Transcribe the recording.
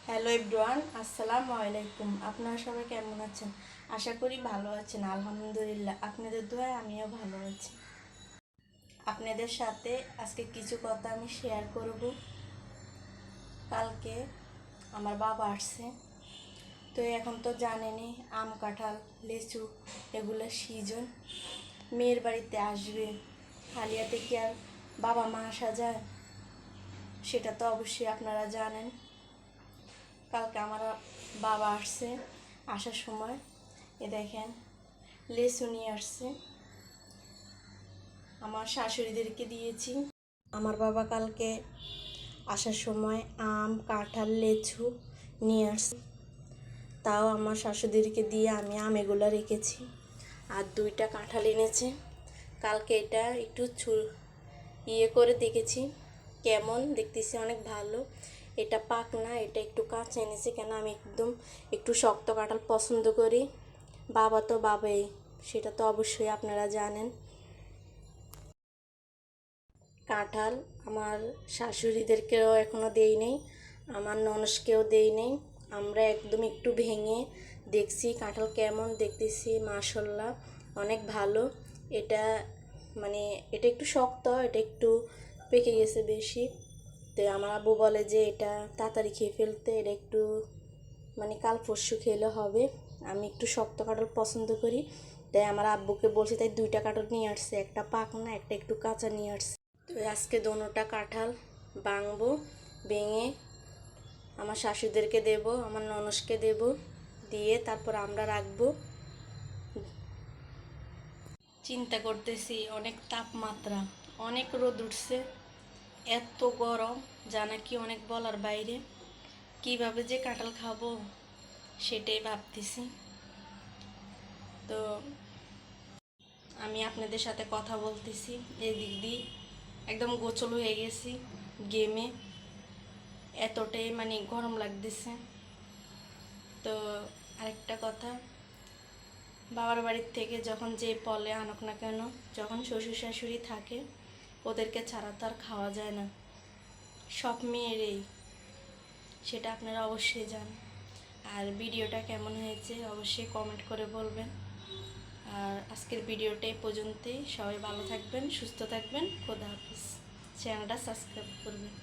Hello everyone, আসসালামু আলাইকুম। আপনারা সবাই কেমন আছেন? আশা করি ভালো আছেন। আলহামদুলিল্লাহ, আপনাদের দোয়ায় আমিও ভালো আছি। আপনাদের সাথে আজকে কিছু কথা আমি শেয়ার করব। কালকে আমার বাবা আসছে, তো এখন তো জানেনই আম কাঁঠাল লিচু এগুলো সিজন। মেয়ের বাড়িতে আসবে, হালিয়াতে কি আর বাবা মা আসা যায়? সেটা তো অবশ্যই আপনারা জানেন। কালকে আমার বাবা আসছে, আসার সময় দেখেন লেচু নিয়ে আসছে, আমার শাশুড়িদেরকে দিয়েছি। আমার বাবা কালকে আসার সময় আম কাঁঠাল লিচু নিয়ে আসছে, তাও আমার শাশুড়িদেরকে দিয়ে আমি আম এগুলো রেখেছি। আর দুইটা কাঁঠাল এনেছে। কালকে এটা একটু করে দেখেছি, কেমন দেখতেছি, অনেক ভালো। এটা পাক না, এটা একটু কাঁচা এনেছে, কেন আমি একটু শক্ত কাঁঠাল পছন্দ করি। বাবা তো বাবাই, সেটা তো অবশ্যই আপনারা জানেন। কাঁঠাল আমার শাশুড়িদেরকেও এখনও দেই নেই, আমার ননসকেও দেই নেই। আমরা একটু ভেঙে দেখছি কাঁঠাল কেমন, দেখতেছি মাশাআল্লাহ অনেক ভালো। এটা মানে এটা একটু শক্ত, এটা একটু পেকে গেছে বেশি। তো আমার আব্বু বলে যে এটা তাড়াতাড়ি খেয়ে ফেলতে, এটা একটু কাল পরশু খেলে হবে। আমি একটু শক্ত কাঁঠাল পছন্দ করি, তাই আমার আব্বুকে বলছি, তাই দুইটা কাঁঠাল নিয়ে আসছে, একটা পাক না, একটা একটু কাঁচা নিয়ে আসছে। তো আজকে দোনোটা কাঁঠাল ভাঙবো, ভেঙে আমার শাশুড়িদেরকে দেব, আমার ননসকে দেব, দিয়ে তারপর আমরা রাখবো। চিন্তা করতেছি, অনেক তাপমাত্রা, অনেক রোদ উঠছে, এত গরম যা নাকি অনেক বলার বাইরে। কিভাবে যে কাঁঠাল খাবো সেটাই ভাবতেছি। তো আমি আপনাদের সাথে কথা বলতেছি, এদিক দিয়ে একদম গোছল হয়ে গেছি গেমে, এতটাই গরম লাগতেছে। তো আরেকটা কথা, বাবার বাড়ির থেকে যখন যে পলে আনুক না কেন, যখন শ্বশুর শাশুড়ি থাকে, ওদেরকে ছাড়া তো আর খাওয়া যায় না, সব মেয়েরই, সেটা আপনারা অবশ্যই জানেন। আর ভিডিওটা কেমন হয়েছে অবশ্যই কমেন্ট করে বলবেন। আর আজকের ভিডিওটা এই পর্যন্তই। সবাই ভালো থাকবেন, সুস্থ থাকবেন, খোদা হাফিজ। চ্যানেলটা সাবস্ক্রাইব করবেন।